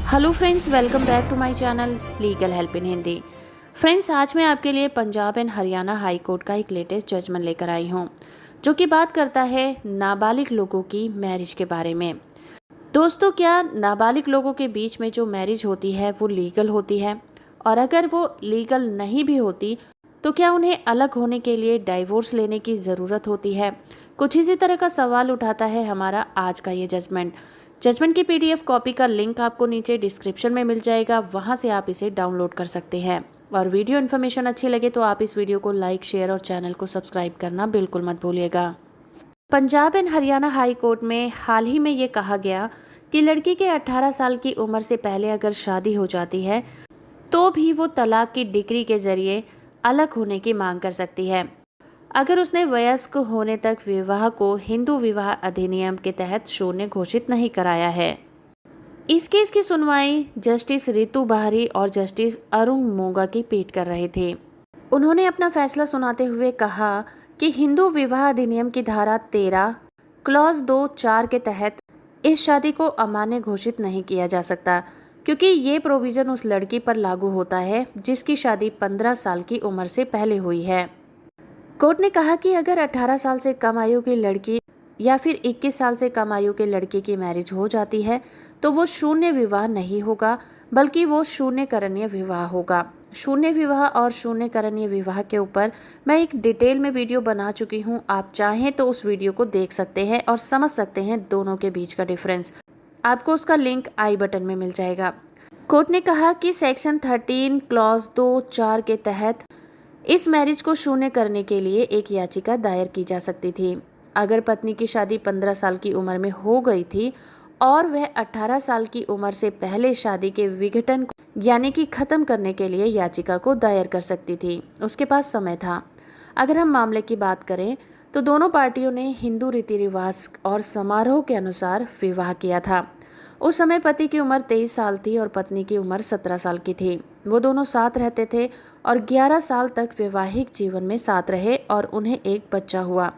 Hello friends, welcome back to my channel legal help in Hindi. Friends, आज मैं आपके लिए Punjab and Haryana high court का एक लेटेस्ट जजमेंट लेकर आई हूँ, जो कि बात करता है नाबालिग लोगों की मैरिज के बारे में। दोस्तों, क्या नाबालिग लोगों के बीच में जो मैरिज होती है वो लीगल होती है? और अगर वो लीगल नहीं भी होती तो क्या उन्हें अलग होने के लिए डाइवोर्स लेने की ज़रूरत होती है? कुछ इसी तरह का सवाल उठाता है हमारा आज का ये जजमेंट की पीडीएफ कॉपी का लिंक आपको नीचे डिस्क्रिप्शन में मिल जाएगा, वहां से आप इसे डाउनलोड कर सकते हैं। और वीडियो इन्फॉर्मेशन अच्छी लगे तो आप इस वीडियो को लाइक, शेयर और चैनल को सब्सक्राइब करना बिल्कुल मत भूलिएगा। Punjab and Haryana high court में हाल ही में ये कहा गया कि लड़की के 18 साल की उम्र से पहले अगर शादी हो जाती है तो भी वो तलाक की डिक्री के जरिए अलग होने की मांग कर सकती है, अगर उसने वयस्क होने तक विवाह को हिंदू विवाह अधिनियम के तहत शून्य घोषित नहीं कराया है। इस केस की सुनवाई जस्टिस रितु बहारी और जस्टिस अरुण मोगा की पीठ कर रहे थे। उन्होंने अपना फैसला सुनाते हुए कहा कि हिंदू विवाह अधिनियम की धारा 13 क्लॉज 2(4) के तहत इस शादी को अमान्य घोषित नहीं किया जा सकता, क्योंकि ये प्रोविजन उस लड़की पर लागू होता है जिसकी शादी 15 साल की उम्र से पहले हुई है। कोर्ट ने कहा कि अगर 18 साल से कम आयु की लड़की या फिर 21 साल से कम आयु के लड़के की मैरिज हो जाती है तो वो शून्य विवाह नहीं होगा, बल्कि वो शून्यकरणीय विवाह होगा। शून्य विवाह और शून्यकरणीय विवाह के ऊपर मैं एक डिटेल में वीडियो बना चुकी हूँ, आप चाहें तो उस वीडियो को देख सकते हैं और समझ सकते हैं दोनों के बीच का डिफरेंस। आपको उसका लिंक आई बटन में मिल जाएगा। कोर्ट ने कहा कि सेक्शन 13 क्लॉज 2(4) के तहत इस मैरिज को शून्य करने के लिए एक याचिका दायर की जा सकती थी। अगर पत्नी की शादी 15 साल की उम्र में हो गई थी और वह 18 साल की उम्र से पहले शादी के विघटन यानी कि खत्म करने के लिए याचिका को दायर कर सकती थी, उसके पास समय था। अगर हम मामले की बात करें तो दोनों पार्टियों ने हिंदू रीति रिवाज और समारोह के अनुसार विवाह किया था। उस समय पति की उम्र 23 साल थी और पत्नी की उम्र 17 साल की थी। वो दोनों साथ रहते थे और 11 साल तक वैवाहिक जीवन में साथ रहे और उन्हें एक बच्चा हुआ।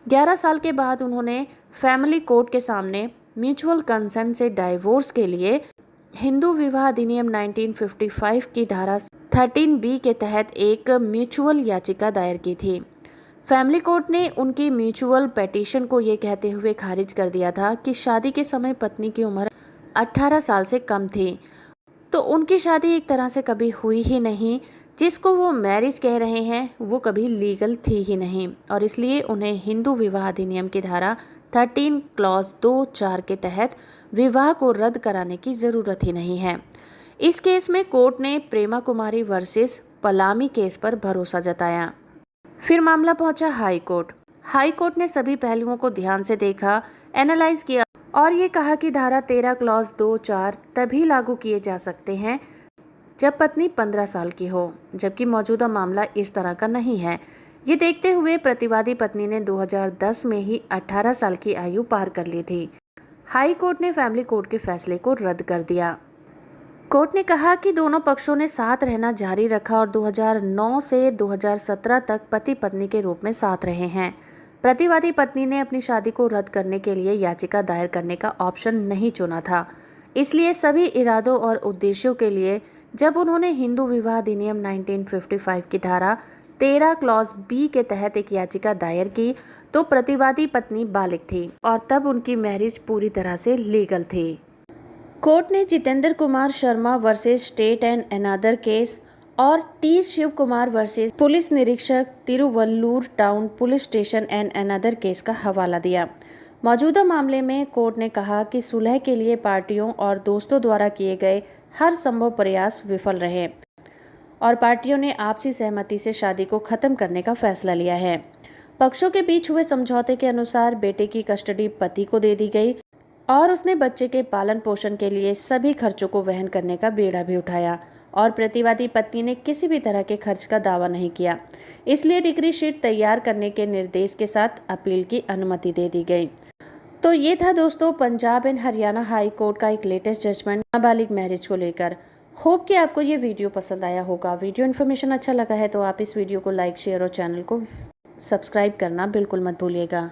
11 साल के बाद उन्होंने फैमिली कोर्ट के सामने म्यूचुअल कंसेंट से डाइवोर्स के लिए हिंदू विवाह अधिनियम 1955 की धारा 13B के तहत एक म्यूचुअल याचिका दायर की थी। फैमिली कोर्ट ने उनकी म्यूचुअल पेटिशन को ये कहते हुए खारिज कर दिया था कि शादी के समय पत्नी की उम्र 18 साल से कम थी, तो उनकी शादी एक तरह से कभी हुई ही नहीं। जिसको वो मैरिज कह रहे हैं वो कभी लीगल थी ही नहीं और इसलिए उन्हें हिंदू विवाह अधिनियम की धारा 13 क्लॉज 2(4) के तहत विवाह को रद्द कराने की ज़रूरत ही नहीं है। इस केस में कोर्ट ने प्रेमा कुमारी वर्सेस पलामी केस पर भरोसा जताया। फिर मामला पहुंचा हाई कोर्ट। हाई कोर्ट ने सभी पहलुओं को ध्यान से देखा, एनालाइज किया और ये कहा कि धारा 13 क्लॉज 2(4) तभी लागू किए जा सकते हैं जब पत्नी 15 साल की हो, जबकि मौजूदा मामला इस तरह का नहीं है। ये देखते हुए प्रतिवादी पत्नी ने 2010 में ही 18 साल की आयु पार कर ली थी। हाई कोर्ट ने फैमिली कोर्ट के फैसले को रद्द कर दिया। कोर्ट ने कहा कि दोनों पक्षों ने साथ रहना जारी रखा और 2009 से 2017 तक पति पत्नी के रूप में साथ रहे हैं। प्रतिवादी पत्नी ने अपनी शादी को रद्द करने के लिए याचिका दायर करने का ऑप्शन नहीं चुना था। इसलिए सभी इरादों और उद्देश्यों के लिए जब उन्होंने हिंदू विवाह अधिनियम 1955 की धारा 13 क्लॉज B के तहत एक याचिका दायर की तो प्रतिवादी पत्नी बालिग थी और तब उनकी मैरिज पूरी तरह से लीगल थी। कोर्ट ने Jitendra Kumar Sharma versus state and another case और T Shiv Kumar versus police निरीक्षक Tiruvallur town police station and another case का हवाला दिया। मौजूदा मामले में कोर्ट ने कहा कि सुलह के लिए पार्टियों और दोस्तों द्वारा किए गए हर संभव प्रयास विफल रहे और पार्टियों ने आपसी सहमति से शादी को खत्म करने का फैसला लिया है। पक्षों के बीच हुए समझौते के अनुसार बेटे की कस्टडी पति को दे दी गई और उसने बच्चे के पालन पोषण के लिए सभी खर्चों को वहन करने का बीड़ा भी उठाया और प्रतिवादी पत्नी ने किसी भी तरह के खर्च का दावा नहीं किया। इसलिए डिक्री शीट तैयार करने के निर्देश के साथ अपील की अनुमति दे दी गई। तो ये था दोस्तों Punjab and Haryana high court का एक लेटेस्ट जजमेंट नाबालिग मैरिज को लेकर। होप कि आपको ये वीडियो पसंद आया होगा। वीडियो इन्फॉर्मेशन अच्छा लगा है तो आप इस वीडियो को लाइक, शेयर और चैनल को सब्सक्राइब करना बिल्कुल मत भूलिएगा।